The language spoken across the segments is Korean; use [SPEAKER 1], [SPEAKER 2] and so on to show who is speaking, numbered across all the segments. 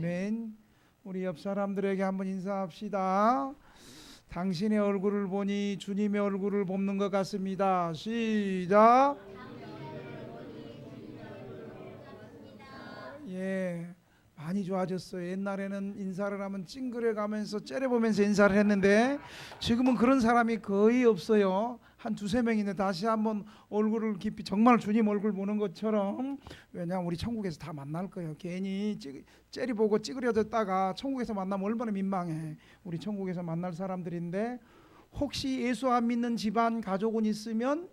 [SPEAKER 1] 아멘. 우리 옆 사람들에게 한번 인사합시다. 당신의 얼굴을 보니 주님의 얼굴을 봅는 것 같습니다. 시작. 예, 많이 좋아졌어요. 옛날에는 인사를 하면 찡그려 가면서 째려보면서 인사를 했는데 지금은 그런 사람이 거의 없어요. 한 두세 명인데 다시 한번 얼굴을 깊이 정말 주님 얼굴 보는 것처럼. 왜냐하면 우리 천국에서 다 만날 거예요. 괜히 째려보고 찌그려졌다가 천국에서 만나면 얼마나 민망해. 우리 천국에서 만날 사람들인데 혹시 예수 안 믿는 집안 가족은 있으면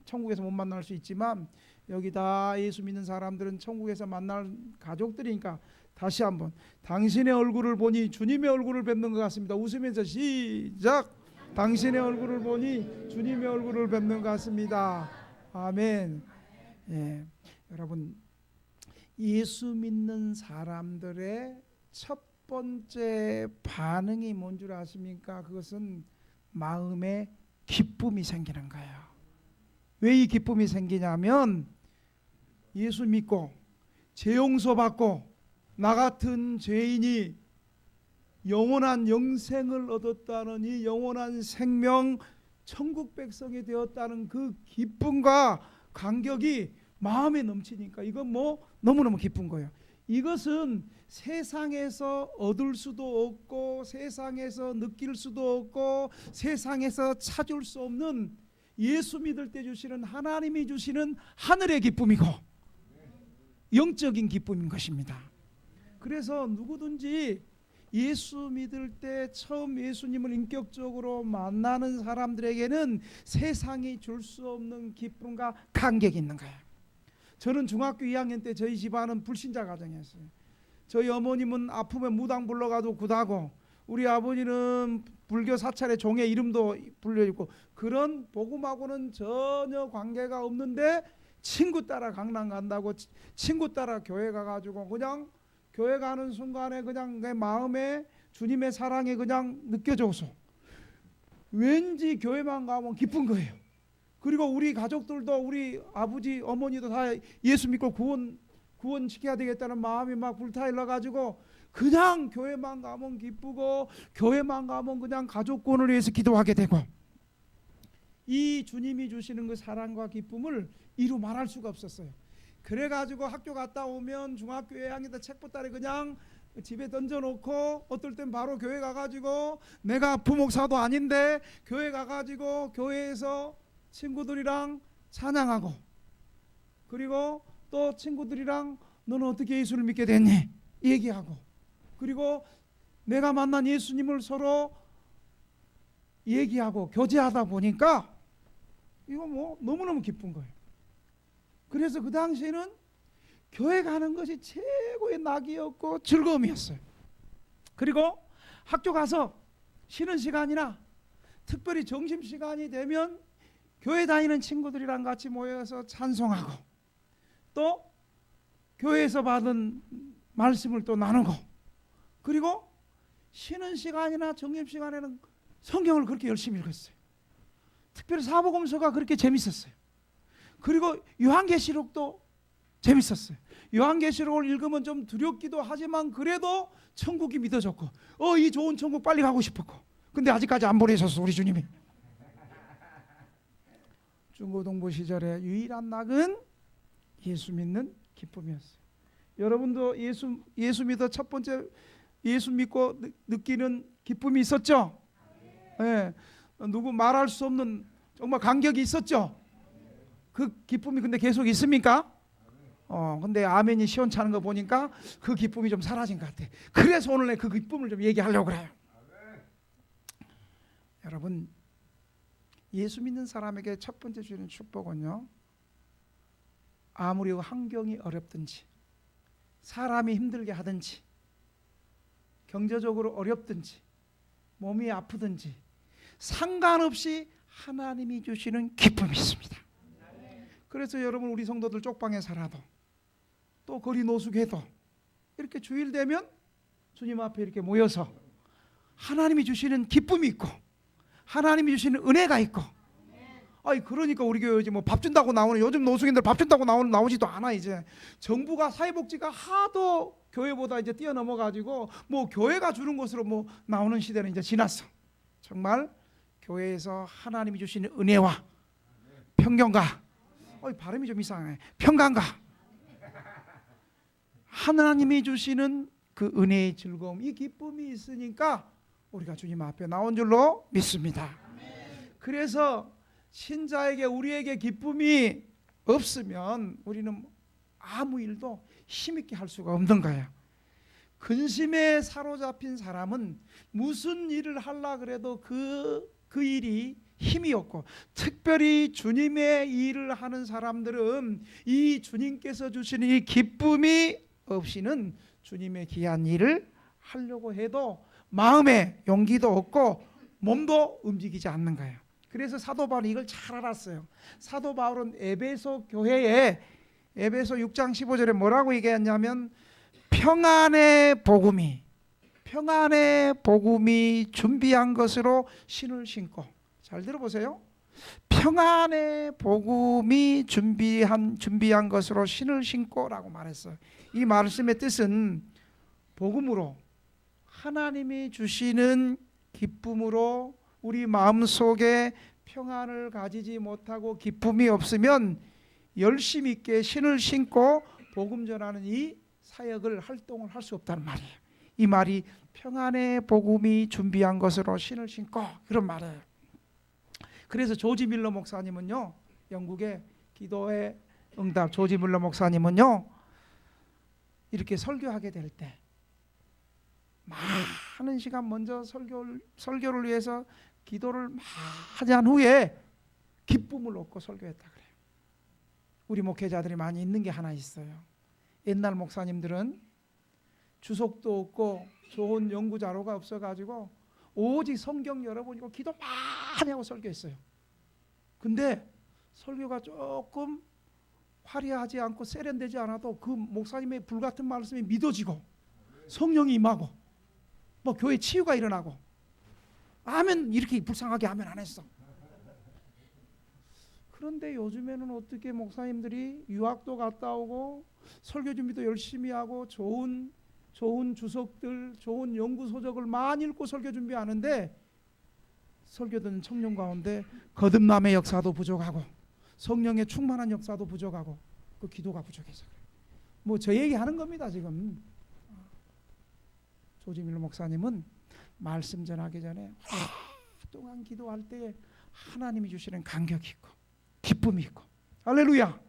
[SPEAKER 1] 천국에서 못 만날 수 있지만 여기 다 예수 믿는 사람들은 천국에서 만날 가족들이니까 다시 한번 당신의 얼굴을 보니 주님의 얼굴을 뵙는 것 같습니다. 웃으면서 시작. 당신의 얼굴을 보니 주님의 얼굴을 뵙는 것 같습니다. 아멘. 예, 여러분 예수 믿는 사람들의 첫 번째 반응이 뭔 줄 아십니까? 그것은 마음에 기쁨이 생기는 거예요. 왜 이 기쁨이 생기냐면 예수 믿고 죄 용서받고 나 같은 죄인이 영원한 영생을 얻었다는 이 영원한 생명 천국 백성이 되었다는 그 기쁨과 감격이 마음에 넘치니까 이건 뭐 너무너무 기쁜 거예요. 이것은 세상에서 얻을 수도 없고 세상에서 느낄 수도 없고 세상에서 찾을 수 없는 예수 믿을 때 주시는 하나님이 주시는 하늘의 기쁨이고 영적인 기쁨인 것입니다. 그래서 누구든지 예수 믿을 때 처음 예수님을 인격적으로 만나는 사람들에게는 세상이 줄 수 없는 기쁨과 감격이 있는 거예요. 저는 중학교 2학년 때 저희 집안은 불신자 가정이었어요. 저희 어머님은 아프면 무당 불러가도 굿하고 우리 아버지는 불교 사찰에 종의 이름도 불려있고 그런 복음하고는 전혀 관계가 없는데 친구 따라 강남 간다고 친구 따라 교회 가가지고 그냥 교회 가는 순간에 그냥 내 마음에 주님의 사랑이 그냥 느껴져서 왠지 교회만 가면 기쁜 거예요. 그리고 우리 가족들도 우리 아버지 어머니도 다 예수 믿고 구원 시켜야 되겠다는 마음이 막 불타일러 가지고 그냥 교회만 가면 기쁘고 교회만 가면 그냥 가족권을 위해서 기도하게 되고 이 주님이 주시는 그 사랑과 기쁨을 이루 말할 수가 없었어요. 그래가지고 학교 갔다 오면 중학교 2학년 때 책보따리 그냥 집에 던져놓고 어떨 땐 바로 교회 가가지고 내가 부목사도 아닌데 교회 가가지고 교회에서 친구들이랑 찬양하고 그리고 또 친구들이랑 너는 어떻게 예수를 믿게 됐니? 얘기하고 그리고 내가 만난 예수님을 서로 얘기하고 교제하다 보니까 이거 뭐 너무너무 기쁜 거예요. 그래서 그 당시에는 교회 가는 것이 최고의 낙이었고 즐거움이었어요. 그리고 학교 가서 쉬는 시간이나 특별히 점심시간이 되면 교회 다니는 친구들이랑 같이 모여서 찬송하고 또 교회에서 받은 말씀을 또 나누고 그리고 쉬는 시간이나 점심시간에는 성경을 그렇게 열심히 읽었어요. 특별히 사복음서가 그렇게 재밌었어요. 그리고 요한계시록도 재밌었어요. 요한계시록을 읽으면 좀 두렵기도 하지만 그래도 천국이 믿어졌고 이 좋은 천국 빨리 가고 싶었고 근데 아직까지 안 보내셨어 우리 주님이. 중고등부 시절에 유일한 낙은 예수 믿는 기쁨이었어요. 여러분도 예수 믿어 첫 번째 예수 믿고 느끼는 기쁨이 있었죠? 네. 누구 말할 수 없는 정말 감격이 있었죠? 그 기쁨이 근데 계속 있습니까? 근데 아멘이 시원찮은 거 보니까 그 기쁨이 좀 사라진 것 같아. 그래서 오늘 그 기쁨을 좀 얘기하려고 그래요. 여러분 예수 믿는 사람에게 첫 번째 주는 축복은요 아무리 환경이 어렵든지 사람이 힘들게 하든지 경제적으로 어렵든지 몸이 아프든지 상관없이 하나님이 주시는 기쁨이 있습니다. 그래서 여러분 우리 성도들 쪽방에 살아도 또 거리 노숙해도 이렇게 주일 되면 주님 앞에 이렇게 모여서 하나님이 주시는 기쁨이 있고 하나님이 주시는 은혜가 있고 그러니까 우리 교회 요즘 뭐 밥 준다고 나오는 요즘 노숙인들 밥 준다고 나오지도 않아. 이제 정부가 사회복지가 하도 교회보다 이제 뛰어넘어 가지고 뭐 교회가 주는 것으로 뭐 나오는 시대는 이제 지났어. 정말 교회에서 하나님이 주시는 은혜와 평강과 발음이 좀 이상해. 평강과 하나님이 주시는 그 은혜의 즐거움, 이 기쁨이 있으니까 우리가 주님 앞에 나온 줄로 믿습니다. 그래서 신자에게 우리에게 기쁨이 없으면 우리는 아무 일도 힘있게 할 수가 없는 거예요. 근심에 사로잡힌 사람은 무슨 일을 하려 그래도 그 일이 힘이 없고, 특별히 주님의 일을 하는 사람들은 이 주님께서 주시는 이 기쁨이 없이는 주님의 귀한 일을 하려고 해도 마음에 용기도 없고 몸도 움직이지 않는 거예요. 그래서 사도 바울이 이걸 잘 알았어요. 사도 바울은 에베소 교회에 에베소 6장 15절에 뭐라고 얘기했냐면 평안의 복음이 준비한 것으로 신을 신고, 잘 들어보세요. 평안의 복음이 준비한 것으로 신을 신고라고 말했어요. 이 말씀의 뜻은 복음으로 하나님이 주시는 기쁨으로 우리 마음속에 평안을 가지지 못하고 기쁨이 없으면 열심 있게 신을 신고 복음 전하는 이 사역을 활동을 할 수 없다는 말이에요. 이 말이 평안의 복음이 준비한 것으로 신을 신고, 그런 말이에요. 그래서 조지 밀러 목사님은요, 영국의 기도의 응답 조지 밀러 목사님은요, 이렇게 설교하게 될 때 많은 시간 먼저 설교를 위해서 기도를 많이 한 후에 기쁨을 얻고 설교했다 그래요. 우리 목회자들이 많이 있는 게 하나 있어요. 옛날 목사님들은 주석도 없고 좋은 연구 자료가 없어가지고 오직 성경 열어보니까 기도 많이 하고 설교했어요. 근데 설교가 조금 화려하지 않고 세련되지 않아도 그 목사님의 불같은 말씀이 믿어지고 성령이 임하고 뭐 교회 치유가 일어나고, 아멘 이렇게 불쌍하게 아멘 안 했어. 그런데 요즘에는 어떻게 목사님들이 유학도 갔다 오고 설교 준비도 열심히 하고 좋은 주석들, 좋은 연구 소적을 많이 읽고 설교 준비하는데 설교 듣는 청년 가운데 거듭남의 역사도 부족하고 성령의 충만한 역사도 부족하고 그 기도가 부족해서 그래요. 뭐 저 얘기하는 겁니다 지금. 조지 밀러 목사님은 말씀 전하기 전에 오랫동안 기도할 때에 하나님이 주시는 감격이 있고 기쁨이 있고, 할렐루야.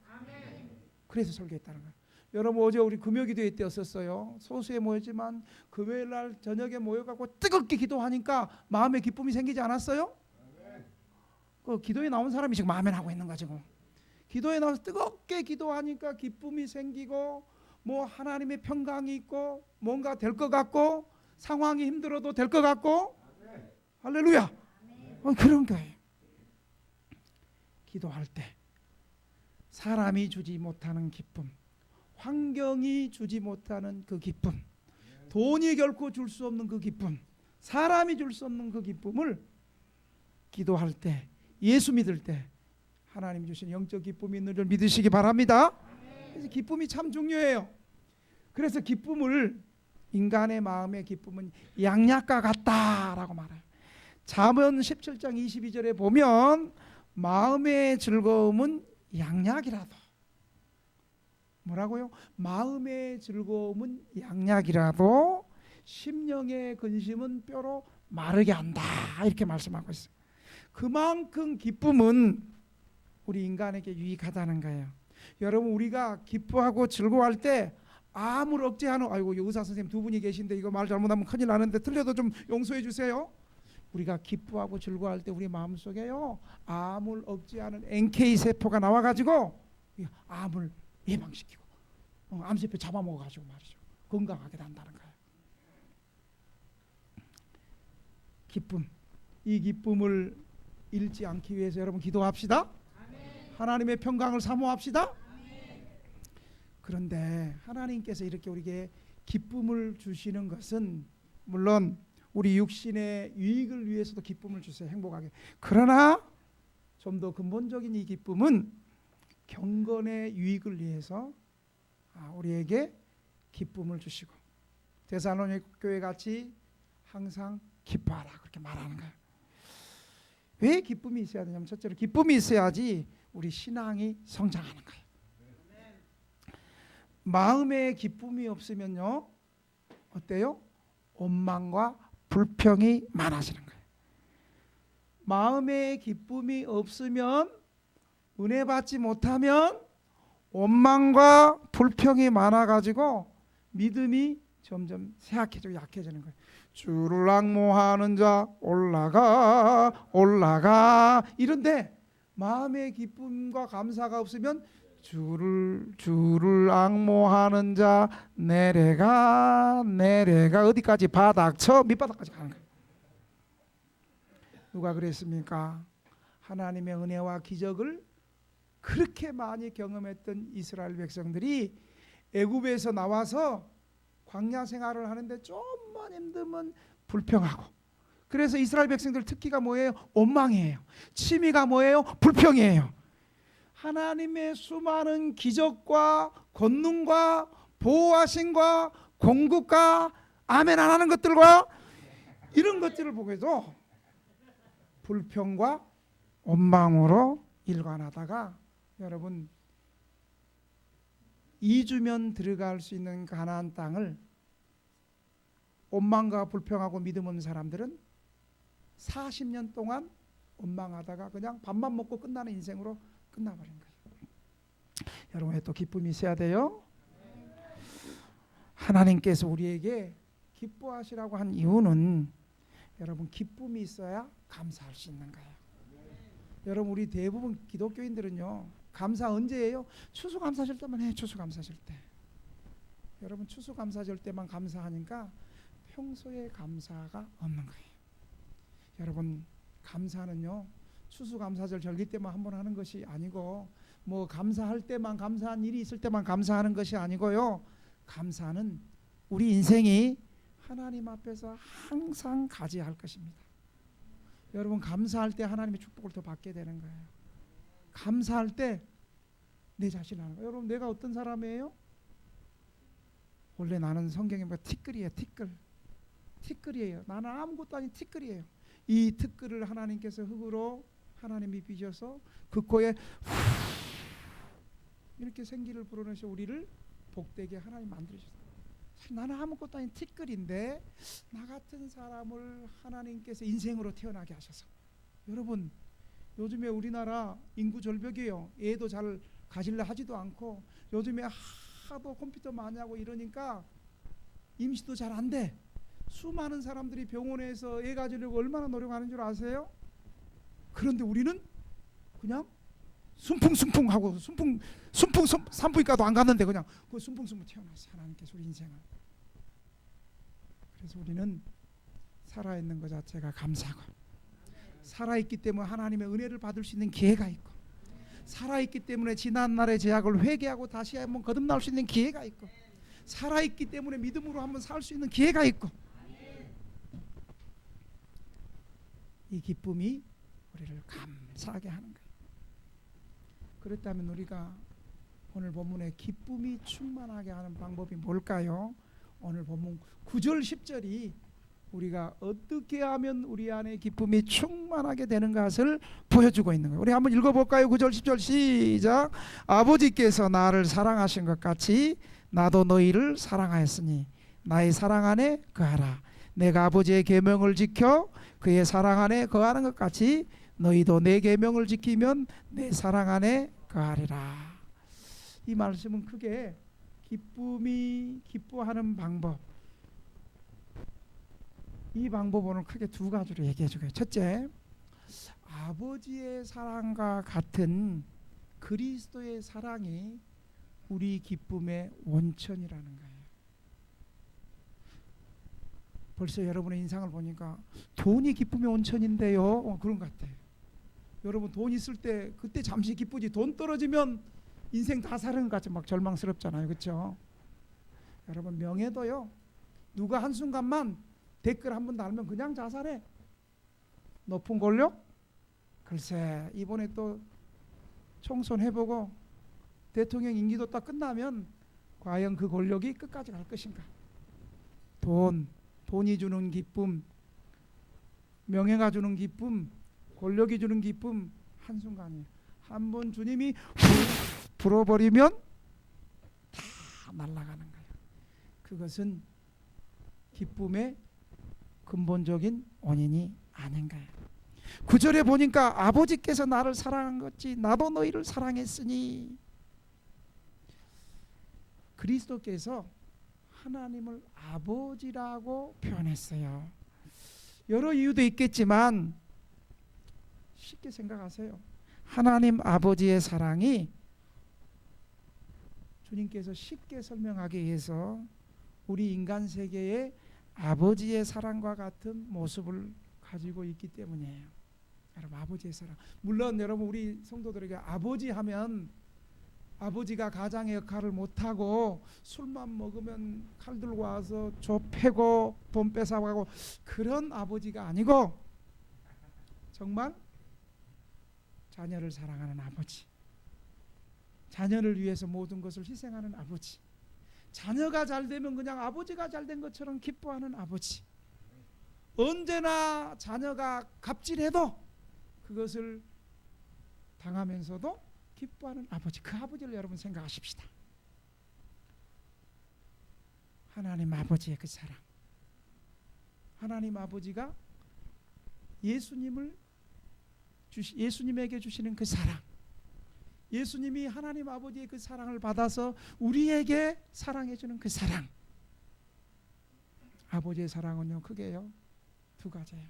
[SPEAKER 1] 그래서 설교했다는 거예요. 여러분 어제 우리 금요기도회 때였었어요. 소수에 모였지만 금요일날 저녁에 모여갖고 뜨겁게 기도하니까 마음에 기쁨이 생기지 않았어요? 그 기도에 나온 사람이 지금 아멘 하고 있는 거지. 기도에 나와서 뜨겁게 기도하니까 기쁨이 생기고 뭐 하나님의 평강이 있고 뭔가 될 것 같고 상황이 힘들어도 될 것 같고, 할렐루야. 그런 거예요. 기도할 때 사람이 주지 못하는 기쁨, 환경이 주지 못하는 그 기쁨, 돈이 결코 줄 수 없는 그 기쁨, 사람이 줄 수 없는 그 기쁨을 기도할 때, 예수 믿을 때 하나님 주신 영적 기쁨이 있는 줄 믿으시기 바랍니다. 그래서 기쁨이 참 중요해요. 그래서 기쁨을, 인간의 마음의 기쁨은 양약과 같다라고 말해요. 잠언 17장 22절에 보면 마음의 즐거움은 양약이라도, 뭐라고요? 마음의 즐거움은 양약이라도 심령의 근심은 뼈로 마르게 한다, 이렇게 말씀하고 있어요. 그만큼 기쁨은 우리 인간에게 유익하다는 거예요. 여러분 우리가 기뻐하고 즐거워할 때 암을 억제하는, 아이고 의사 선생님 두 분이 계신데 이거 말 잘못하면 큰일 나는데 틀려도 좀 용서해 주세요. 우리가 기뻐하고 즐거워할 때 우리 마음속에요 암을 억제하는 NK 세포가 나와가지고 암을 예방시키고 암세포 잡아먹어가지고 말이죠 건강하게 된다는 거예요. 기쁨, 이 기쁨을 잃지 않기 위해서 여러분 기도합시다. 아멘. 하나님의 평강을 사모합시다. 아멘. 그런데 하나님께서 이렇게 우리에게 기쁨을 주시는 것은 물론 우리 육신의 유익을 위해서도 기쁨을 주세요. 행복하게. 그러나 좀 더 근본적인 이 기쁨은 경건의 유익을 위해서 우리에게 기쁨을 주시고 데살로니가 교회 같이 항상 기뻐하라 그렇게 말하는 거예요. 왜 기쁨이 있어야 되냐면 첫째로 기쁨이 있어야지 우리 신앙이 성장하는 거예요. 마음에 기쁨이 없으면요 어때요? 원망과 불평이 많아지는 거예요. 마음에 기쁨이 없으면 은혜 받지 못하면 원망과 불평이 많아가지고 믿음이 점점 쇠약해지고 약해지는 거예요. 주를 앙모하는 자 올라가 이런데 마음의 기쁨과 감사가 없으면 주를 앙모하는 자 내려가 어디까지 바닥 밑바닥까지 가는 거예요. 누가 그랬습니까? 하나님의 은혜와 기적을 그렇게 많이 경험했던 이스라엘 백성들이 애굽에서 나와서 광야 생활을 하는데 좀만 힘들면 불평하고, 그래서 이스라엘 백성들 특기가 뭐예요? 원망이에요. 취미가 뭐예요? 불평이에요. 하나님의 수많은 기적과 권능과 보호하심과 공급과 아멘 안 하는 것들과 이런 것들을 보고도 불평과 원망으로 일관하다가 여러분 2주면 들어갈 수 있는 가나안 땅을 원망과 불평하고 믿음 없는 사람들은 40년 동안 원망하다가 그냥 밥만 먹고 끝나는 인생으로 끝나버린 거예요. 여러분의 또 기쁨이 있어야 돼요. 하나님께서 우리에게 기뻐하시라고 한 이유는 여러분 기쁨이 있어야 감사할 수 있는 거예요. 여러분 우리 대부분 기독교인들은요 감사 언제예요? 추수감사절 때만 해. 추수감사절 때. 여러분 추수감사절 때만 감사하니까 평소에 감사가 없는 거예요. 여러분 감사는요 추수감사절 절기 때만 한번 하는 것이 아니고 뭐 감사할 때만 감사한 일이 있을 때만 감사하는 것이 아니고요. 감사는 우리 인생이 하나님 앞에서 항상 가져야 할 것입니다. 여러분 감사할 때 하나님의 축복을 더 받게 되는 거예요. 감사할 때 내 자신을 하는 거예요. 여러분 내가 어떤 사람이에요? 원래 나는 성경에 보면 티끌이에요. 티끌이에요. 나는 아무것도 아닌 티끌이에요. 이 티끌을 하나님께서 흙으로 하나님이 빚어서 그 코에 이렇게 생기를 불어넣으셔 우리를 복되게 하나님 만들으셨어요. 나는 아무것도 아닌 티끌인데 나 같은 사람을 하나님께서 인생으로 태어나게 하셔서, 여러분 요즘에 우리나라 인구 절벽이에요. 애도 잘 가질라 하지도 않고 요즘에 하도 컴퓨터 많이 하고 이러니까 임시도 잘 안 돼. 수많은 사람들이 병원에서 애 가지려고 얼마나 노력하는 줄 아세요? 그런데 우리는 그냥 순풍순풍하고 순풍 산부인과도 안 갔는데 그냥 그 순풍순풍 태어났어요. 하나님께서 우리 인생을. 그래서 우리는 살아있는 것 자체가 감사고, 살아있기 때문에 하나님의 은혜를 받을 수 있는 기회가 있고, 살아있기 때문에 지난날의 죄악을 회개하고 다시 한번 거듭날 수 있는 기회가 있고, 살아있기 때문에 믿음으로 한번 살 수 있는 기회가 있고, 이 기쁨이 우리를 감사하게 하는 거예요. 그렇다면 우리가 오늘 본문에 기쁨이 충만하게 하는 방법이 뭘까요? 오늘 본문 9절 10절이 우리가 어떻게 하면 우리 안에 기쁨이 충만하게 되는 것을 보여주고 있는 거예요. 우리 한번 읽어볼까요? 9절 10절 시작. 아버지께서 나를 사랑하신 것 같이 나도 너희를 사랑하였으니 나의 사랑 안에 거하라. 내가 아버지의 계명을 지켜 그의 사랑 안에 거하는 것 같이 너희도 내 계명을 지키면 내 사랑 안에 거하리라. 이 말씀은 크게 기쁨이 기뻐하는 방법, 이 방법은 크게 두 가지로 얘기해 주고요. 첫째, 아버지의 사랑과 같은 그리스도의 사랑이 우리 기쁨의 원천이라는 거예요. 벌써 여러분의 인상을 보니까 돈이 기쁨의 원천인데요. 그런 것 같아요. 여러분 돈 있을 때 그때 잠시 기쁘지, 돈 떨어지면 인생 다 사는 것 같이 막 절망스럽잖아요. 그렇죠? 여러분 명예도요, 누가 한순간만 댓글 한번 달면 그냥 자살해. 높은 권력? 글쎄 이번에 또 총선 해보고 대통령 임기도 딱 끝나면 과연 그 권력이 끝까지 갈 것인가? 돈이 주는 기쁨, 명예가 주는 기쁨, 권력이 주는 기쁨 한순간이에요. 한번 주님이 불어버리면 다 날아가는 거예요. 그것은 기쁨의 근본적인 원인이 아닌가요? 9절에 보니까 아버지께서 나를 사랑한 것이 나도 너희를 사랑했으니, 그리스도께서 하나님을 아버지라고 표현했어요. 여러 이유도 있겠지만 쉽게 생각하세요. 하나님 아버지의 사랑이 주님께서 쉽게 설명하기 위해서 우리 인간 세계의 아버지의 사랑과 같은 모습을 가지고 있기 때문이에요. 여러분, 아버지의 사랑. 물론 여러분, 우리 성도들에게 아버지 하면 아버지가 가장의 역할을 못하고 술만 먹으면 칼 들고 와서 줘 패고 돈 뺏어가고 그런 아버지가 아니고, 정말 자녀를 사랑하는 아버지, 자녀를 위해서 모든 것을 희생하는 아버지, 자녀가 잘 되면 그냥 아버지가 잘 된 것처럼 기뻐하는 아버지, 언제나 자녀가 갑질해도 그것을 당하면서도 기뻐하는 아버지, 그 아버지를 여러분 생각하십시다. 하나님 아버지의 그 사랑, 하나님 아버지가 예수님에게 주시는 그 사랑, 예수님이 하나님 아버지의 그 사랑을 받아서 우리에게 사랑해 주는 그 사랑. 아버지의 사랑은요, 크게요 두 가지예요.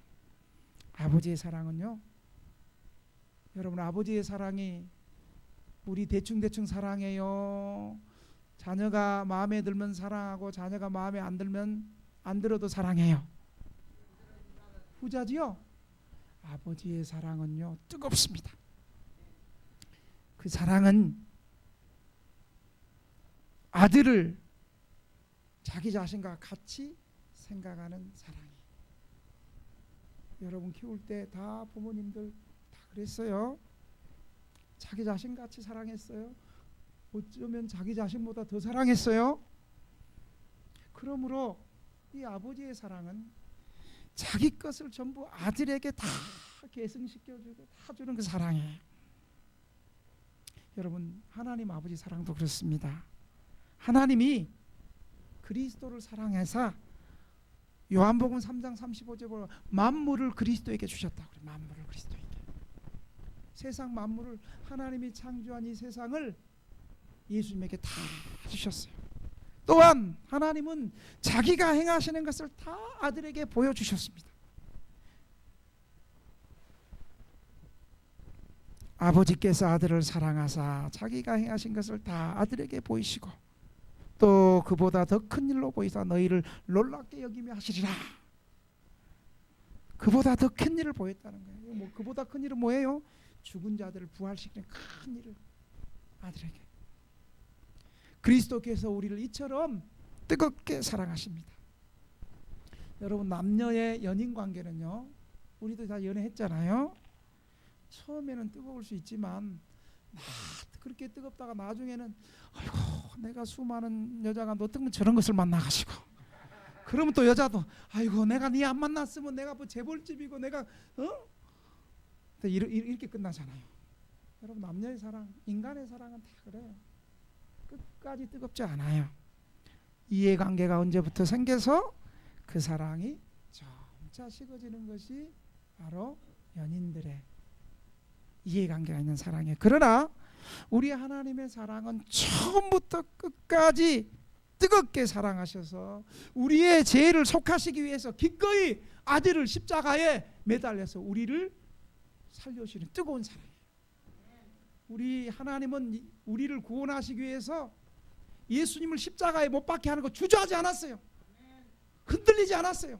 [SPEAKER 1] 아버지의 사랑은요, 여러분, 아버지의 사랑이 우리 대충 사랑해요, 자녀가 마음에 들면 사랑하고 자녀가 마음에 안 들어도 사랑해요, 후자지요. 아버지의 사랑은요, 뜨겁습니다. 그 사랑은 아들을 자기 자신과 같이 생각하는 사랑이에요. 여러분 키울 때 다 부모님들 다 그랬어요. 자기 자신 같이 사랑했어요. 어쩌면 자기 자신보다 더 사랑했어요. 그러므로 이 아버지의 사랑은 자기 것을 전부 아들에게 다 계승시켜주고 다 주는 그 사랑이에요. 여러분, 하나님 아버지 사랑도 그렇습니다. 하나님이 그리스도를 사랑해서 요한복음 3장 35절에 보면 만물을 그리스도에게 주셨다고 그래요. 만물을 그리스도에게. 세상 만물을, 하나님이 창조한 이 세상을 예수님에게 다 주셨어요. 또한 하나님은 자기가 행하시는 것을 다 아들에게 보여주셨습니다. 아버지께서 아들을 사랑하사 자기가 행하신 것을 다 아들에게 보이시고 또 그보다 더 큰 일로 보이사 너희를 놀랍게 여기며 하시리라. 그보다 더 큰 일을 보였다는 거예요. 뭐 그보다 큰 일은 뭐예요? 죽은 자들을 부활시키는 큰 일을 아들에게. 그리스도께서 우리를 이처럼 뜨겁게 사랑하십니다. 여러분, 남녀의 연인 관계는요, 우리도 다 연애했잖아요. 처음에는 뜨거울 수 있지만 그렇게 뜨겁다가 나중에는 아이고, 내가 수많은 여자가 너 때문에 저런 것을 만나가지고, 그러면 또 여자도 아이고, 내가 네 안 만났으면 내가 뭐 재벌집이고 내가 이렇게 끝나잖아요. 여러분, 남녀의 사랑, 인간의 사랑은 다 그래요. 끝까지 뜨겁지 않아요. 이해관계가 언제부터 생겨서 그 사랑이 점차 식어지는 것이 바로 연인들의 이해관계가 있는 사랑이에요. 그러나 우리 하나님의 사랑은 처음부터 끝까지 뜨겁게 사랑하셔서 우리의 죄를 속하시기 위해서 기꺼이 아들을 십자가에 매달려서 우리를 살려주시는 뜨거운 사랑이에요. 우리 하나님은 우리를 구원하시기 위해서 예수님을 십자가에 못 박게 하는 거 주저하지 않았어요. 흔들리지 않았어요.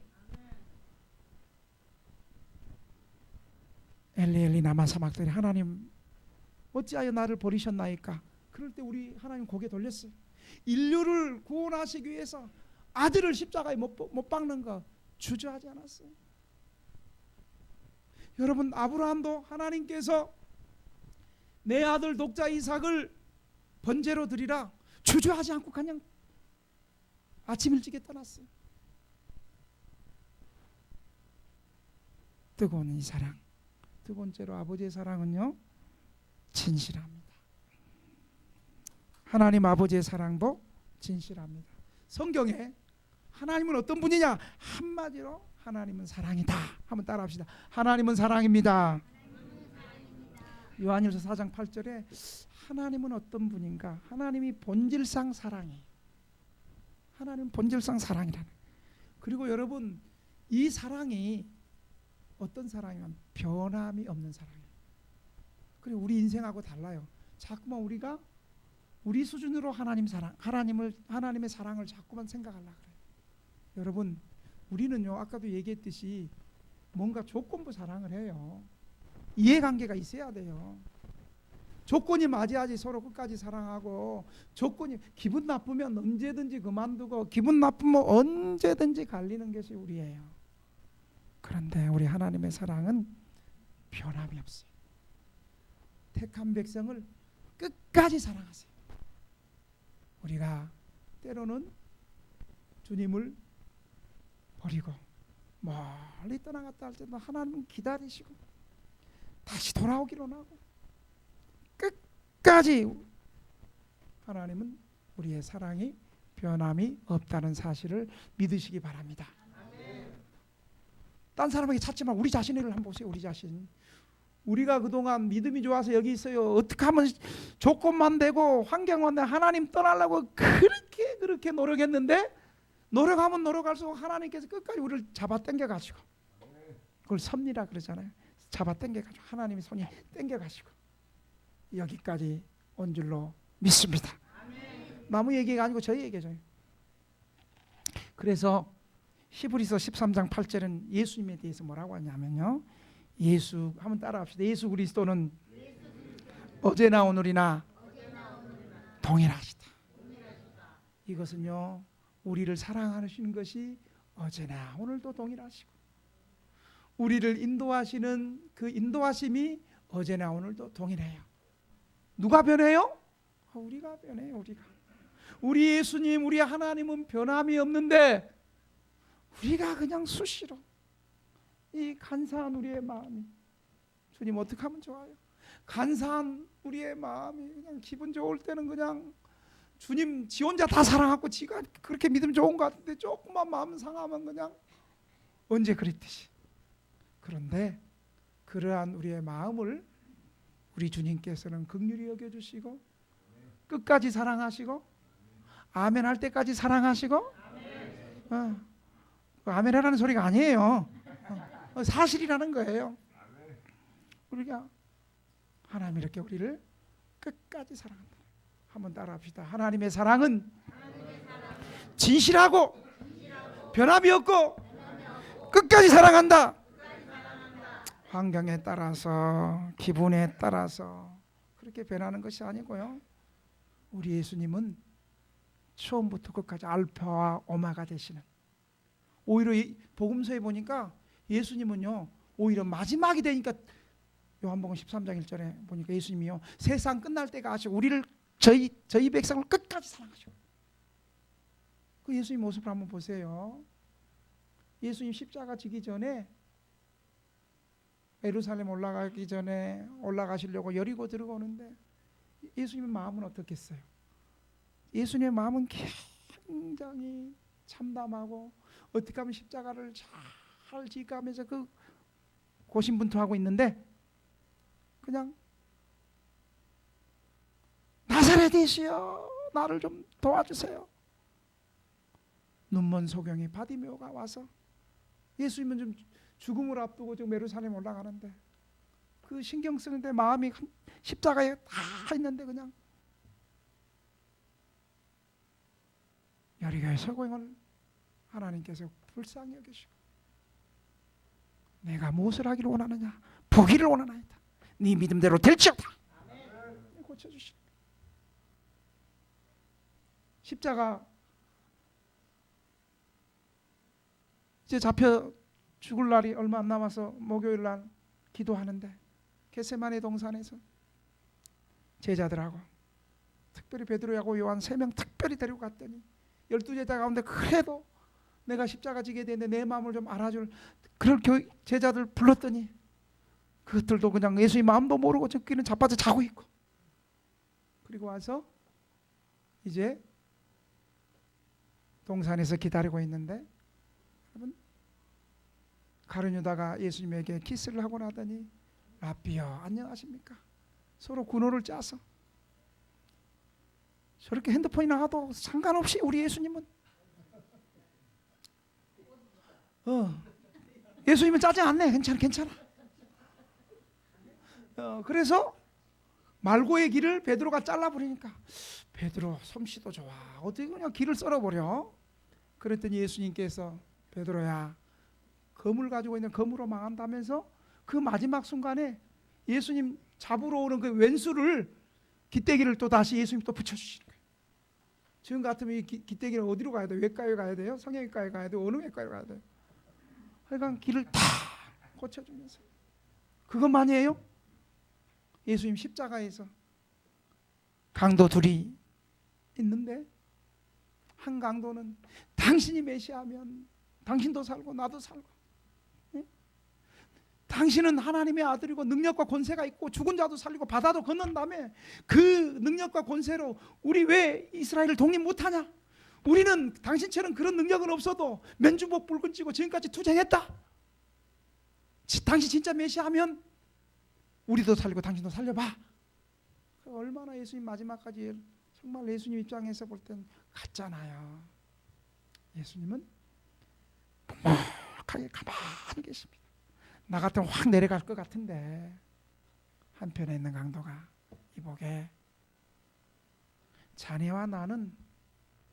[SPEAKER 1] 엘리 엘리 라마 사박다니, 하나님 어찌하여 나를 버리셨나이까. 그럴 때 우리 하나님 고개 돌렸어요. 인류를 구원하시기 위해서 아들을 십자가에 못 박는 거 주저하지 않았어요. 여러분, 아브라함도 하나님께서 내 아들 독자 이삭을 번제로 드리라 주저하지 않고 그냥 아침 일찍에 떠났어요. 뜨거운 이 사랑. 두 번째로 아버지의 사랑은요, 진실합니다. 하나님 아버지의 사랑도 진실합니다. 성경에 하나님은 어떤 분이냐? 한마디로 하나님은 사랑이다. 한번 따라합시다. 하나님은 사랑입니다. 요한일서 4장 8절에 하나님은 어떤 분인가? 하나님이 본질상 사랑이에요. 하나님은 본질상 사랑이라는. 그리고 여러분, 이 사랑이 어떤 사랑이냐면 변함이 없는 사랑이에요. 그리고 우리 인생하고 달라요. 자꾸만 우리가 우리 수준으로 하나님의 사랑을 자꾸만 생각하려고 그래요. 여러분, 우리는요, 아까도 얘기했듯이 뭔가 조건부 사랑을 해요. 이해관계가 있어야 돼요. 조건이 맞아야지 서로 끝까지 사랑하고, 조건이 기분 나쁘면 언제든지 그만두고, 기분 나쁘면 언제든지 갈리는 것이 우리예요. 그런데 우리 하나님의 사랑은 변함이 없어요. 택한 백성을 끝까지 사랑하세요. 우리가 때로는 주님을 버리고 멀리 떠나갔다 할 때도 하나님은 기다리시고 다시 돌아오기로 하고 끝까지 하나님은 우리의 사랑이 변함이 없다는 사실을 믿으시기 바랍니다. 딴 사람에게 찾지만 우리 자신을 한번 보세요. 우리 자신. 우리가 그동안 믿음이 좋아서 여기 있어요. 어떻게 하면 조건만 되고 환경만 되고 하나님 떠나려고 그렇게 노력했는데, 노력하면 노력할수록 하나님께서 끝까지 우리를 잡아 당겨가시고, 그걸 섭리라 그러잖아요. 잡아 당겨가지고 하나님의 손이 당겨가시고 여기까지 온 줄로 믿습니다. 나무 얘기가 아니고 저희 얘기죠. 그래서 히브리서 13장 8절은 예수님에 대해서 뭐라고 하냐면요, 예수 한번 따라합시다. 예수 그리스도는 어제나 오늘이나 동일하시다. 이것은요, 우리를 사랑하시는 것이 어제나 오늘도 동일하시고, 우리를 인도하시는 그 인도하심이 어제나 오늘도 동일해요. 누가 변해요? 우리가 변해요. 우리 예수님, 우리 하나님은 변함이 없는데, 우리가 그냥 수시로 이 간사한 우리의 마음이, 주님 어떻게 하면 좋아요? 간사한 우리의 마음이 그냥 기분 좋을 때는 그냥 주님 지 혼자 다 사랑하고 지가 그렇게 믿음 좋은 것 같은데, 조금만 마음 상하면 그냥 언제 그랬듯이. 그런데 그러한 우리의 마음을 우리 주님께서는 긍휼히 여겨주시고 끝까지 사랑하시고 아멘 할 때까지 사랑하시고, 아멘 하라는 소리가 아니에요. 사실이라는 거예요. 우리가 하나님 이렇게 우리를 끝까지 사랑한다. 한번 따라합시다. 하나님의 사랑은 진실하고 변함이 없고 끝까지 사랑한다. 환경에 따라서 기분에 따라서 그렇게 변하는 것이 아니고요, 우리 예수님은 처음부터 끝까지 알파와 오메가 되시는, 오히려 이 복음서에 보니까 예수님은요 오히려 마지막이 되니까, 요한복음 13장 1절에 보니까 예수님이요 세상 끝날 때가 아시고 우리를 저희 백성을 끝까지 사랑하시고, 그 예수님 모습을 한번 보세요. 예수님 십자가 지기 전에, 예루살렘 올라가기 전에 올라가시려고 여리고 들어오는데 예수님의 마음은 어떻겠어요? 예수님의 마음은 굉장히 참담하고 어떻게 하면 십자가를 잘 지가면서 그 고심분투하고 있는데, 그냥 나사렛이시여 나를 좀 도와주세요. 눈먼 소경이 바디메오가 와서, 예수님은 좀 죽음을 앞두고 지금 예루살렘 올라가는데 그 신경 쓰는데 마음이 십자가에 다 있는데 그냥 여리고의 소경을 하나님께서 불쌍히 여기시고, 내가 무엇을 하기를 원하느냐? 보기를 원하나이다. 네 믿음대로 될지어다. 고쳐주시고, 십자가 이제 잡혀 죽을 날이 얼마 안 남아서 목요일 날 기도하는데 겟세마네 동산에서 제자들하고 특별히 베드로하고 요한 3명 특별히 데리고 갔더니 12제자 가운데 그래도 내가 십자가 지게 되는데 내 마음을 좀 알아줄 그런 제자들 불렀더니 그것들도 그냥 예수님 마음도 모르고 저기는 자빠져 자고 있고, 그리고 와서 이제 동산에서 기다리고 있는데 여러분, 가룟 유다가 예수님에게 키스를 하고 나더니 라삐여 안녕하십니까? 서로 군호를 짜서 저렇게 핸드폰이 나가도 상관없이 우리 예수님은 예수님은 짜지 않네. 괜찮아. 그래서 말고의 길을 베드로가 잘라버리니까 베드로 솜씨도 좋아. 어떻게 그냥 길을 썰어버려. 그랬더니 예수님께서 베드로야 검을 가지고 있는 검으로 망한다면서 그 마지막 순간에 예수님 잡으러 오는 그 왼수를 기대기를 또 다시 예수님 또 붙여주시는 거예요. 지금 같으면 이 기대기를 어디로 가야 돼요? 외과에 가야 돼요? 성형외과에 가야 돼요? 어느 외과에 가야 돼요? 하여간 길을 다 고쳐주면서 그것만이에요? 예수님 십자가에서 강도 둘이 있는데 한 강도는 당신이 메시아면 당신도 살고 나도 살고, 네? 당신은 하나님의 아들이고 능력과 권세가 있고 죽은 자도 살리고 바다도 건넌다며 그 능력과 권세로 우리 왜 이스라엘을 독립 못하냐? 우리는 당신처럼 그런 능력은 없어도 맨주먹 붉은 찌고 지금까지 투쟁했다. 당신 진짜 메시아면 우리도 살리고 당신도 살려봐. 얼마나 예수님 마지막까지 정말 예수님 입장에서 볼 땐 같잖아요. 예수님은 묵묵하게 가만히 계십니다. 나 같으면 확 내려갈 것 같은데 한편에 있는 강도가 이보게 자네와 나는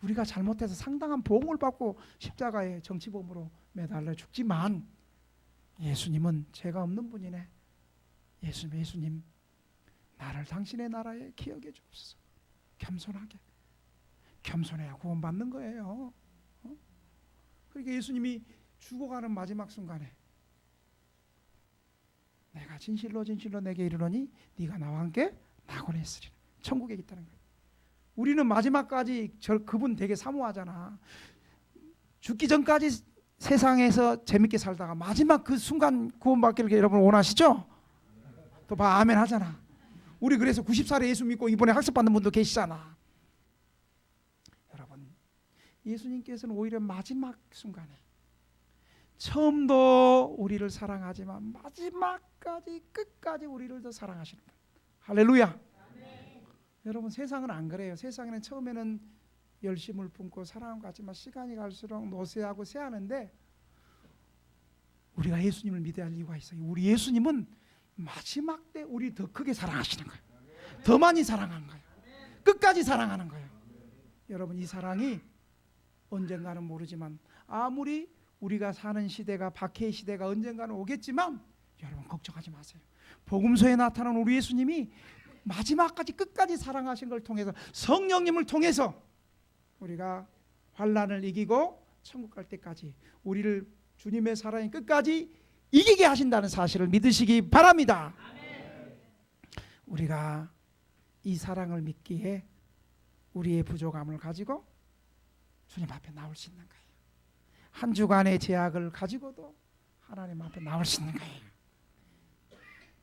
[SPEAKER 1] 우리가 잘못해서 상당한 보응을 받고 십자가에 정치범으로 매달려 죽지만 예수님은 죄가 없는 분이네. 예수님 나를 당신의 나라에 기억해 주옵소서. 겸손해야 구원받는 거예요. 그러니까 예수님이 죽어가는 마지막 순간에 내가 진실로 내게 이르노니 네가 나와 함께 낙원에 있으리라. 천국에 있다는 거예요. 우리는 마지막까지 그분 되게 사모하잖아. 죽기 전까지 세상에서 재밌게 살다가 마지막 그 순간 구원받기를 여러분 원하시죠? 또 봐 아멘 하잖아. 우리 그래서 90살에 예수 믿고 이번에 학습받는 분도 계시잖아. 여러분 예수님께서는 오히려 마지막 순간에 처음도 우리를 사랑하지만 마지막까지 끝까지 우리를 더 사랑하시는 분. 할렐루야. 여러분 세상은 안 그래요. 세상에는 처음에는 열심을 품고 사랑을 갖지만 시간이 갈수록 노쇠하고 쇠하는데 우리가 예수님을 믿어야 할 이유가 있어요. 우리 예수님은 마지막 때 우리 더 크게 사랑하시는 거예요. 더 많이 사랑하는 거예요. 끝까지 사랑하는 거예요. 여러분 이 사랑이 언젠가는 모르지만 아무리 우리가 사는 시대가 박해의 시대가 언젠가는 오겠지만 여러분 걱정하지 마세요. 복음서에 나타난 우리 예수님이 마지막까지 끝까지 사랑하신 걸 통해서 성령님을 통해서 우리가 환난을 이기고 천국 갈 때까지 우리를 주님의 사랑이 끝까지 이기게 하신다는 사실을 믿으시기 바랍니다. 우리가 이 사랑을 믿기에 우리의 부족함을 가지고 주님 앞에 나올 수 있는 거예요. 한 주간의 제약을 가지고도 하나님 앞에 나올 수 있는 거예요.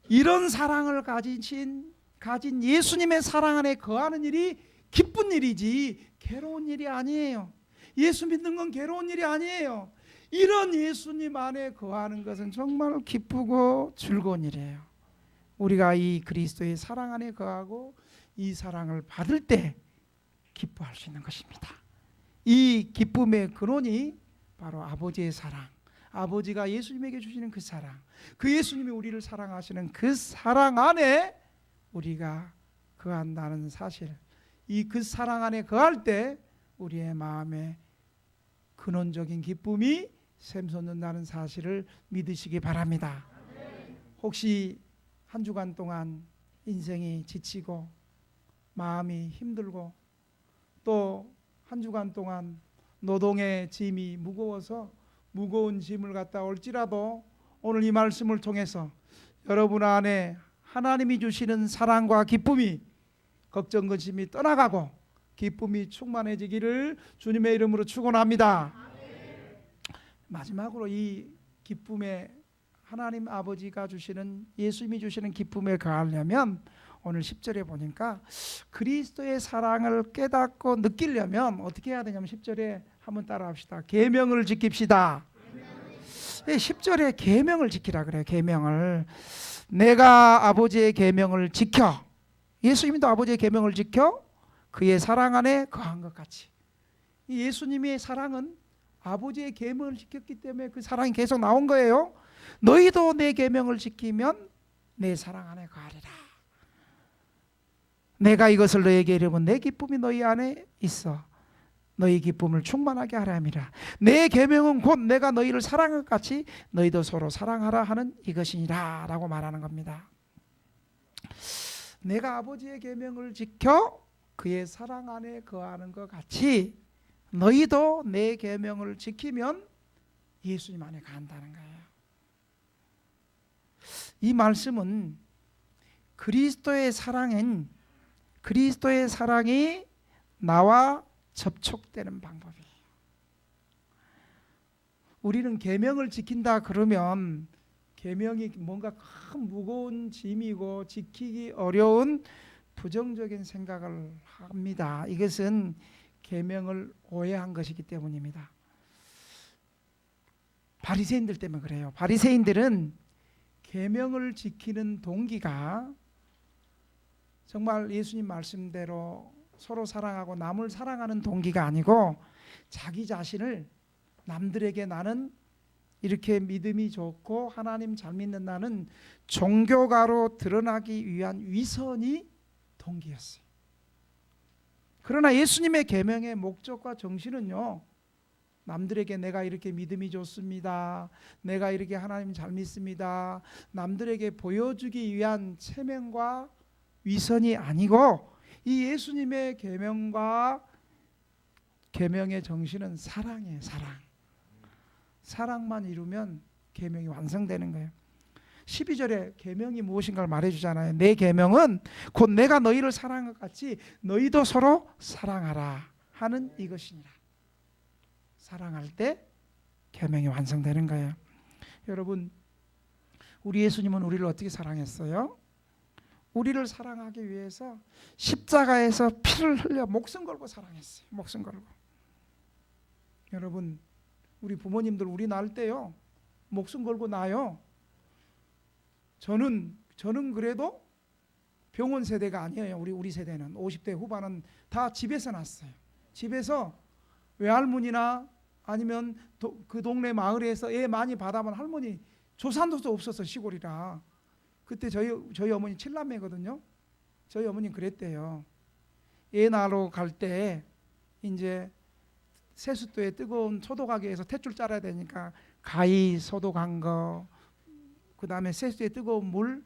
[SPEAKER 1] 이런 사랑을 가진 예수님의 사랑 안에 거하는 일이 기쁜 일이지 괴로운 일이 아니에요. 예수 믿는 건 괴로운 일이 아니에요. 이런 예수님 안에 거하는 것은 정말 기쁘고 즐거운 일이에요. 우리가 이 그리스도의 사랑 안에 거하고 이 사랑을 받을 때 기뻐할 수 있는 것입니다. 이 기쁨의 근원이 바로 아버지의 사랑, 아버지가 예수님에게 주시는 그 사랑, 그 예수님이 우리를 사랑하시는 그 사랑 안에 우리가 거한다는 사실, 이 그 사랑 안에 거할 때 우리의 마음에 근원적인 기쁨이 샘솟는다는 사실을 믿으시기 바랍니다. 혹시 한 주간 동안 인생이 지치고 마음이 힘들고 또 한 주간 동안 노동의 짐이 무거워서 무거운 짐을 갖다 올지라도 오늘 이 말씀을 통해서 여러분 안에 하나님이 주시는 사랑과 기쁨이 걱정 근심이 떠나가고 기쁨이 충만해지기를 주님의 이름으로 축원합니다. 마지막으로 이 기쁨에 하나님 아버지가 주시는, 예수님이 주시는 기쁨에 거하려면 오늘 10절에 보니까 그리스도의 사랑을 깨닫고 느끼려면 어떻게 해야 되냐면 10절에 한번 따라 합시다. 계명을 지킵시다. 10절에 계명을 지키라 그래요. 계명을. 내가 아버지의 계명을 지켜, 예수님도 아버지의 계명을 지켜 그의 사랑 안에 거한 것 같이, 예수님의 사랑은 아버지의 계명을 지켰기 때문에 그 사랑이 계속 나온 거예요. 너희도 내 계명을 지키면 내 사랑 안에 거하리라. 내가 이것을 너희에게 이르면 내 기쁨이 너희 안에 있어 너희 기쁨을 충만하게 하라 함이라. 내 계명은 곧 내가 너희를 사랑한 것 같이 너희도 서로 사랑하라 하는 이것이니라 라고 말하는 겁니다. 내가 아버지의 계명을 지켜 그의 사랑 안에 거하는 것 같이 너희도 내 계명을 지키면 예수님 안에 간다는 거예요. 이 말씀은 그리스도의 사랑이 나와 접촉되는 방법이에요. 우리는 계명을 지킨다 그러면 계명이 뭔가 큰 무거운 짐이고 지키기 어려운 부정적인 생각을 합니다. 이것은 계명을 오해한 것이기 때문입니다. 바리새인들 때문에 그래요. 바리새인들은 계명을 지키는 동기가 정말 예수님 말씀대로 서로 사랑하고 남을 사랑하는 동기가 아니고 자기 자신을 남들에게 나는 이렇게 믿음이 좋고 하나님 잘 믿는 나는 종교가로 드러나기 위한 위선이 동기였어요. 그러나 예수님의 계명의 목적과 정신은요, 남들에게 내가 이렇게 믿음이 좋습니다, 내가 이렇게 하나님 잘 믿습니다, 남들에게 보여주기 위한 체면과 위선이 아니고 이 예수님의 계명과 계명의 정신은 사랑이에요. 사랑만 이루면 계명이 완성되는 거예요. 12절에 계명이 무엇인가를 말해주잖아요. 내 계명은 곧 내가 너희를 사랑한 것 같이 너희도 서로 사랑하라 하는 이것이니라. 사랑할 때 계명이 완성되는 거예요. 여러분, 우리 예수님은 우리를 어떻게 사랑했어요? 우리를 사랑하기 위해서 십자가에서 피를 흘려 목숨 걸고 사랑했어요. 목숨 걸고. 여러분, 우리 부모님들 우리 낳을 때요 목숨 걸고 낳아요. 저는 그래도 병원 세대가 아니에요. 우리 세대는 50대 후반은 다 집에서 낳았어요. 집에서 외할머니나 아니면 그 동네 마을에서 애 많이 받아본 할머니, 조산소도 없었어 시골이라. 그때 저희 어머니 7남매거든요. 저희 어머니 그랬대요. 애 낳으러 갈 때 이제 세숫도에 뜨거운 소독하기위해서 탯줄 짜야 되니까 가위 소독한 거, 그 다음에 세숫도에 뜨거운 물,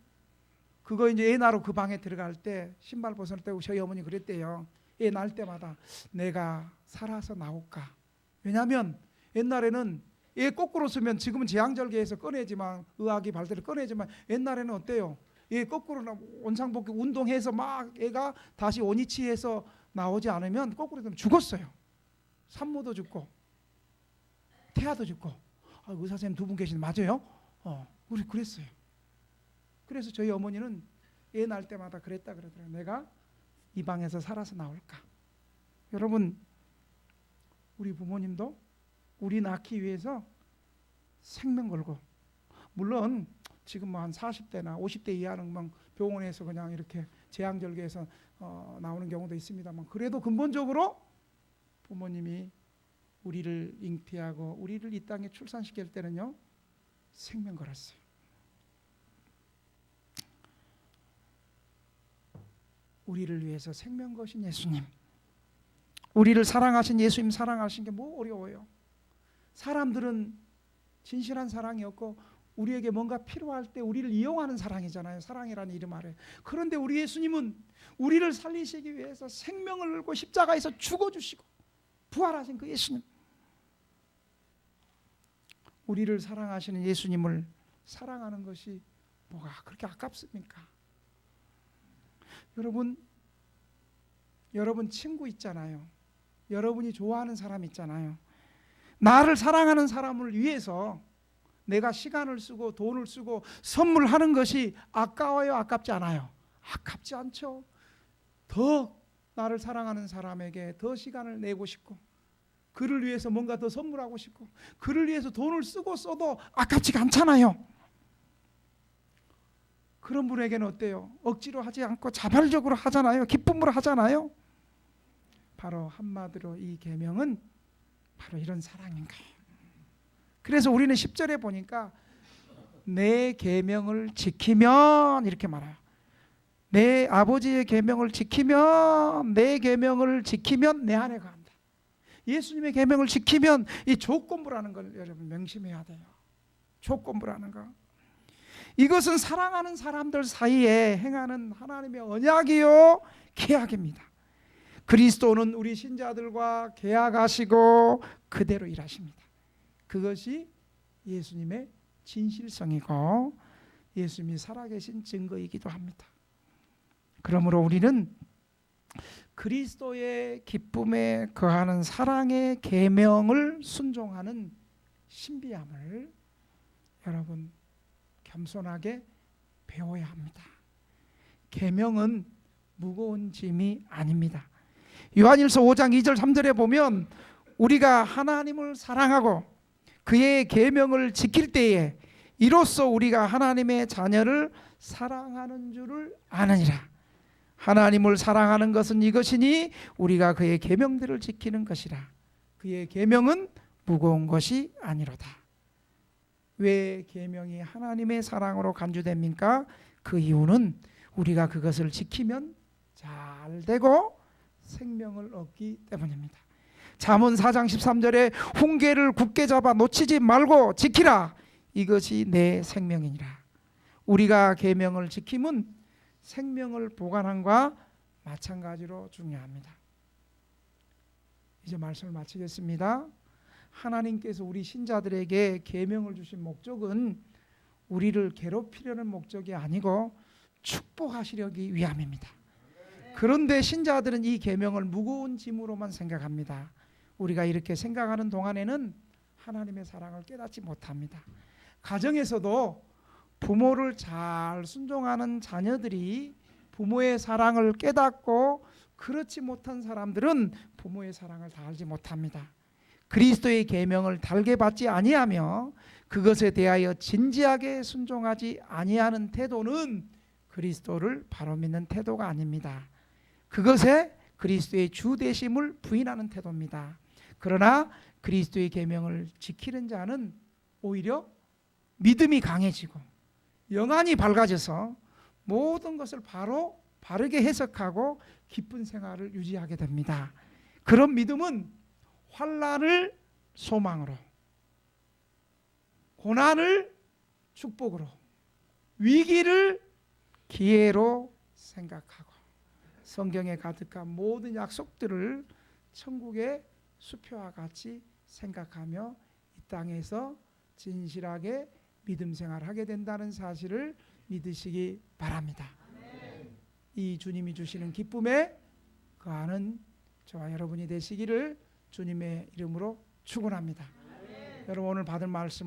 [SPEAKER 1] 그거 이제 애 낳으러 그 방에 들어갈 때 신발 벗을 때 저희 어머니 그랬대요. 애 낳을 때마다 내가 살아서 나올까. 왜냐하면 옛날에는 애 거꾸로 쓰면, 지금은 제왕절개에서 꺼내지만, 의학이 발달을 꺼내지만 옛날에는 어때요? 애 거꾸로 원상복귀 운동해서 막 애가 다시 원위치해서 나오지 않으면 거꾸로 되면 죽었어요. 산모도 죽고 태아도 죽고. 의사 선생님 두 분 계시는데 맞아요? 우리 그랬어요. 그래서 저희 어머니는 애 낳을 때마다 그랬다 그러더라고요. 내가 이 방에서 살아서 나올까. 여러분, 우리 부모님도 우리 낳기 위해서 생명 걸고, 물론 지금 뭐 한 40대나 50대 이하는 병원에서 그냥 이렇게 제왕절개에서 나오는 경우도 있습니다만, 그래도 근본적으로 부모님이 우리를 잉태하고 우리를 이 땅에 출산시킬 때는요 생명 걸었어요. 우리를 위해서 생명 거신 예수님, 우리를 사랑하신 예수님 사랑하신 게 뭐 어려워요. 사람들은 진실한 사랑이 없고 우리에게 뭔가 필요할 때 우리를 이용하는 사랑이잖아요. 사랑이라는 이름 아래. 그런데 우리 예수님은 우리를 살리시기 위해서 생명을 걸고 십자가에서 죽어주시고 부활하신 그 예수님, 우리를 사랑하시는 예수님을 사랑하는 것이 뭐가 그렇게 아깝습니까? 여러분 친구 있잖아요. 여러분이 좋아하는 사람 있잖아요. 나를 사랑하는 사람을 위해서 내가 시간을 쓰고 돈을 쓰고 선물하는 것이 아까워요? 아깝지 않아요? 아깝지 않죠. 더 나를 사랑하는 사람에게 더 시간을 내고 싶고, 그를 위해서 뭔가 더 선물하고 싶고, 그를 위해서 돈을 쓰고 써도 아깝지가 않잖아요. 그런 분에게는 어때요? 억지로 하지 않고 자발적으로 하잖아요. 기쁨으로 하잖아요. 바로 한마디로 이 계명은 바로 이런 사랑인 거예요. 그래서 우리는 10절에 보니까 내 계명을 지키면 이렇게 말해요. 내 아버지의 계명을 지키면, 내 계명을 지키면 내 안에 거한다. 예수님의 계명을 지키면, 이 조건부라는 걸 여러분 명심해야 돼요. 조건부라는 거. 이것은 사랑하는 사람들 사이에 행하는 하나님의 언약이요 계약입니다. 그리스도는 우리 신자들과 계약하시고 그대로 일하십니다. 그것이 예수님의 진실성이고 예수님이 살아계신 증거이기도 합니다. 그러므로 우리는 그리스도의 기쁨에 거하는 사랑의 계명을 순종하는 신비함을 여러분 겸손하게 배워야 합니다. 계명은 무거운 짐이 아닙니다. 요한일서 5장 2절 3절에 보면 우리가 하나님을 사랑하고 그의 계명을 지킬 때에 이로써 우리가 하나님의 자녀를 사랑하는 줄을 아느니라. 하나님을 사랑하는 것은 이것이니 우리가 그의 계명들을 지키는 것이라. 그의 계명은 무거운 것이 아니로다. 왜 계명이 하나님의 사랑으로 간주됩니까? 그 이유는 우리가 그것을 지키면 잘 되고 생명을 얻기 때문입니다. 잠언 4장 13절에 훈계를 굳게 잡아 놓치지 말고 지키라. 이것이 내 생명이니라. 우리가 계명을 지킴은 생명을 보관함과 마찬가지로 중요합니다. 이제 말씀을 마치겠습니다. 하나님께서 우리 신자들에게 계명을 주신 목적은 우리를 괴롭히려는 목적이 아니고 축복하시려기 위함입니다. 그런데 신자들은 이 계명을 무거운 짐으로만 생각합니다. 우리가 이렇게 생각하는 동안에는 하나님의 사랑을 깨닫지 못합니다. 가정에서도 부모를 잘 순종하는 자녀들이 부모의 사랑을 깨닫고 그렇지 못한 사람들은 부모의 사랑을 다 알지 못합니다. 그리스도의 계명을 달게 받지 아니하며 그것에 대하여 진지하게 순종하지 아니하는 태도는 그리스도를 바로 믿는 태도가 아닙니다. 그것에 그리스도의 주 되심을 부인하는 태도입니다. 그러나 그리스도의 계명을 지키는 자는 오히려 믿음이 강해지고 영안이 밝아져서 모든 것을 바르게 해석하고 기쁜 생활을 유지하게 됩니다. 그런 믿음은 환난을 소망으로, 고난을 축복으로, 위기를 기회로 생각하고 성경에 가득한 모든 약속들을 천국의 수표와 같이 생각하며 이 땅에서 진실하게 믿음 생활하게 된다는 사실을 믿으시기 바랍니다. 이 주님이 주시는 기쁨에 거하는 저와 여러분이 되시기를 주님의 이름으로 축원합니다. 여러분 오늘 받은 말씀